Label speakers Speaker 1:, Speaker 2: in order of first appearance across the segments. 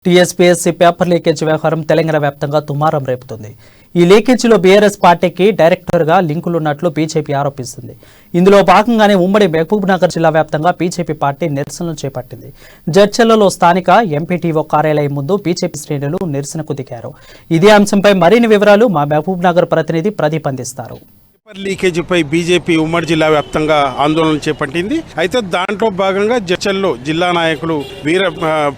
Speaker 1: TSPSC paper leakage వ్యవహారం తెలంగాణ వ్యాప్తంగా దుమారం రేపుతుంది. ఈ లీకేజీలో బీఆర్ఎస్ పార్టీకి డైరెక్టర్గా లింకులున్నట్లు బీజేపీ ఆరోపిస్తుంది. ఇందులో భాగంగానే ఉమ్మడి మహబూబ్నగర్ జిల్లా వ్యాప్తంగా బీజేపీ పార్టీ నిరసనలు చేపట్టింది. జడ్చర్లలో స్థానిక ఎంపీటీఓ కార్యాలయం ముందు బీజేపీ శ్రేణులు నిరసనకు దిగారు. ఇదే అంశంపై మరిన్ని వివరాలు మా మహబూబ్నగర్ ప్రతినిధి ప్రదీప్ అందిస్తారు.
Speaker 2: లీకేజీపై బీజేపీ ఉమ్మడి జిల్లా వ్యాప్తంగా ఆందోళన చేపట్టింది. అయితే దాంట్లో భాగంగా జడ్చర్లలో జిల్లా నాయకులు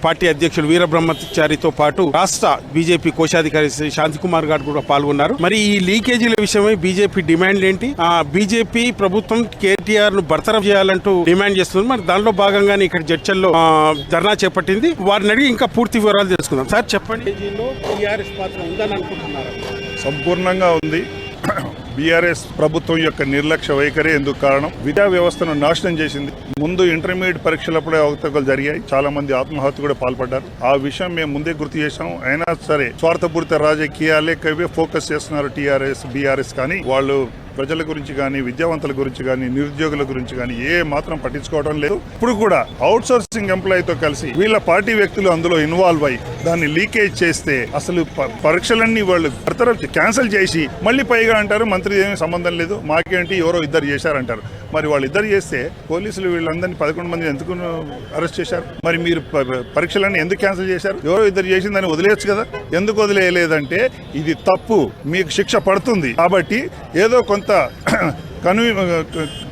Speaker 2: పార్టీ అధ్యక్షులు వీరబ్రహ్మచారితో పాటు రాష్ట్ర బీజేపీ కోశాధికారి శాంతికుమార్ గారు కూడా పాల్గొన్నారు. మరి ఈ లీకేజీల విషయమై బీజేపీ డిమాండ్ ఏంటి? బీజేపీ ప్రభుత్వం కేటీఆర్ ను బర్తరఫ్ చేయాలంటూ డిమాండ్ చేస్తుంది. మరి దానిలో భాగంగానే ఇక్కడ జడ్చర్లలో ధర్నా చేపట్టింది. వారిని అడిగి ఇంకా పూర్తి వివరాలు తెలుసుకుందాం. సార్ చెప్పండి, టీఆర్ఎస్ పాత్ర ఉందని అనుకుంటున్నారు?
Speaker 3: సంపూర్ణంగా ఉంది. బీఆర్ఎస్ ప్రభుత్వం యొక్క నిర్లక్ష్య వైఖరి ఎందుకు కారణం? విద్యా వ్యవస్థను నాశనం చేసింది. ముందు ఇంటర్మీడియట్ పరీక్షలప్పుడే అవకతవకలు జరిగాయి. చాలా మంది ఆత్మహత్య కూడా పాల్పడ్డారు. ఆ విషయం మేము ముందే గుర్తు చేశాం. అయినా సరే స్వార్థపూరిత రాజకీయాలే ఫోకస్ చేస్తున్నారు టీఆర్ఎస్ బీఆర్ఎస్. కానీ వాళ్ళు ప్రజల గురించి కానీ, విద్యావంతుల గురించి కానీ, నిరుద్యోగుల గురించి కానీ ఏ మాత్రం పట్టించుకోవడం లేదు. ఇప్పుడు కూడా అవుట్ సోర్సింగ్ ఎంప్లాయీతో కలిసి వీళ్ళ పార్టీ వ్యక్తులు అందులో ఇన్వాల్వ్ అయ్యి దాన్ని లీకేజ్ చేస్తే అసలు పరీక్షలన్నీ వాళ్ళు క్యాన్సిల్ చేసి మళ్ళీ పైగా అంటారు మంత్రి ఏమీ సంబంధం లేదు, మాకేంటి ఎవరో ఇద్దరు చేశారంటారు. మరి వాళ్ళు ఇద్దరు చేస్తే పోలీసులు వీళ్ళందరినీ 11 మంది ఎందుకు అరెస్ట్ చేశారు? మరి మీరు పరీక్షలన్నీ ఎందుకు క్యాన్సిల్ చేశారు? ఎవరో ఇద్దరు చేసిందని వదిలేయచ్చు కదా. ఎందుకు వదిలేయలేదంటే ఇది తప్పు, మీకు శిక్ష పడుతుంది కాబట్టి ఏదో కొంత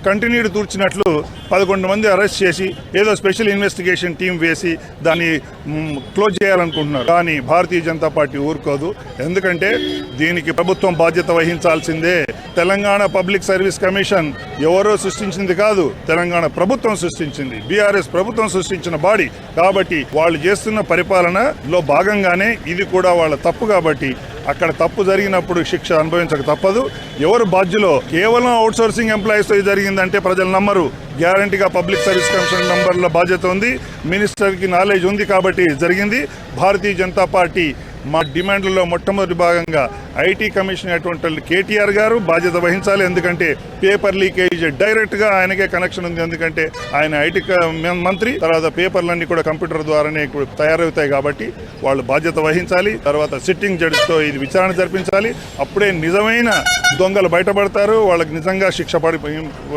Speaker 3: కంటిన్యూడ్ తూర్చినట్లు 11 మంది అరెస్ట్ చేసి ఏదో స్పెషల్ ఇన్వెస్టిగేషన్ టీం వేసి దాన్ని క్లోజ్ చేయాలనుకుంటున్నారు. కానీ భారతీయ జనతా పార్టీ ఊరుకోదు. ఎందుకంటే దీనికి ప్రభుత్వం బాధ్యత వహించాల్సిందే. తెలంగాణ పబ్లిక్ సర్వీస్ కమిషన్ ఎవరో సృష్టించింది కాదు, తెలంగాణ ప్రభుత్వం సృష్టించింది. బీఆర్ఎస్ ప్రభుత్వం సృష్టించిన బాడీ కాబట్టి వాళ్ళు చేస్తున్న పరిపాలనలో భాగంగానే ఇది కూడా వాళ్ళ తప్పు. కాబట్టి అక్కడ తప్పు జరిగినప్పుడు శిక్ష అనుభవించక తప్పదు. ఎవరు బాధ్యులో కేవలం అవుట్ సోర్సింగ్ ఎంప్లాయీస్తో జరిగిందంటే ప్రజలు నమ్మరు. గ్యారంటీగా పబ్లిక్ సర్వీస్ కమిషన్ నంబర్ల బాధ్యత ఉంది, మినిస్టర్కి నాలెడ్జ్ ఉంది కాబట్టి జరిగింది. భారతీయ జనతా పార్టీ మా డిమాండ్లలో మొట్టమొదటి భాగంగా ఐటీ కమిషన్ అటువంటి కేటీఆర్ గారు బాధ్యత వహించాలి. ఎందుకంటే పేపర్ లీకేజ్ డైరెక్ట్గా ఆయనకే కనెక్షన్ ఉంది. ఎందుకంటే ఆయన ఐటీ మంత్రి. తర్వాత పేపర్లన్నీ కూడా కంప్యూటర్ ద్వారానే తయారవుతాయి కాబట్టి వాళ్ళు బాధ్యత వహించాలి. తర్వాత సిట్టింగ్ జడ్జితో ఇది విచారణ జరిపించాలి. అప్పుడే నిజమైన దొంగలు బయటపడతారు, వాళ్ళకి నిజంగా శిక్ష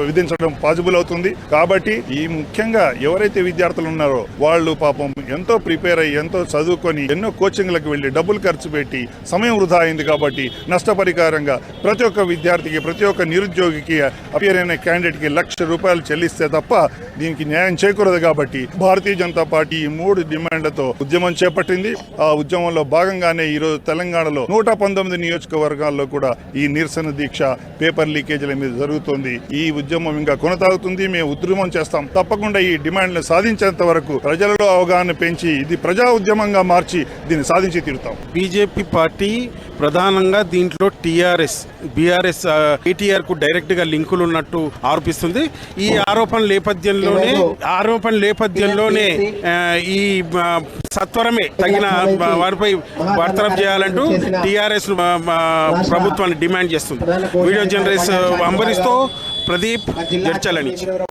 Speaker 3: విధించడం పాసిబుల్ అవుతుంది. కాబట్టి ఈ ముఖ్యంగా ఎవరైతే విద్యార్థులు ఉన్నారో వాళ్ళు పాపం ఎంతో ప్రిపేర్ అయ్యి ఎంతో చదువుకొని ఎన్నో కోచింగ్లకు వెళ్ళి డబ్బులు ఖర్చు పెట్టి సమయం వృధా అయింది. కాబట్టి నష్టపరిహారంగా ప్రతి ఒక్క విద్యార్థికి, ప్రతి ఒక్క నిరుద్యోగికి, అపియర్ అయిన క్యాండిడేట్కి ₹1,00,000 చెల్లిస్తే తప్ప దీనికి న్యాయం చేకూరదు. కాబట్టి భారతీయ జనతా పార్టీ ఈ 3 డిమాండ్లతో ఉద్యమం చేపట్టింది. ఆ ఉద్యమంలో భాగంగానే ఈరోజు తెలంగాణలో 119 నియోజకవర్గాల్లో కూడా ఈ నిరసన దీక్ష పేపర్ లీకేజీల మీద జరుగుతోంది. ఈ ఉద్యమం ఇంకా కొనసాగుతుంది. మేము ఉద్యమం చేస్తాం. తప్పకుండా ఈ డిమాండ్లు సాధించేంత వరకు ప్రజలలో అవగాహన పెంచి ఇది ప్రజా ఉద్యమంగా మార్చి దీన్ని సాధించి తీరుతాం.
Speaker 2: బీజేపీ పార్టీ ప్రధానంగా దీంట్లో బీఆర్ఎస్ కేటీఆర్ కు డైరెక్ట్ గా లింకులు ఉన్నట్టు ఆరోపిస్తుంది. ఈ ఆరోపణ నేపథ్యంలోనే ఈ సత్వరమే తగిన వారిపై బర్తరఫ్ చేయాలంటూ టీఆర్ఎస్ ప్రభుత్వాన్ని డిమాండ్ చేస్తుంది. వీడియో జర్నలిస్ట్ అంబరీష్తో ప్రదీప్, జడ్చర్ల నుంచి.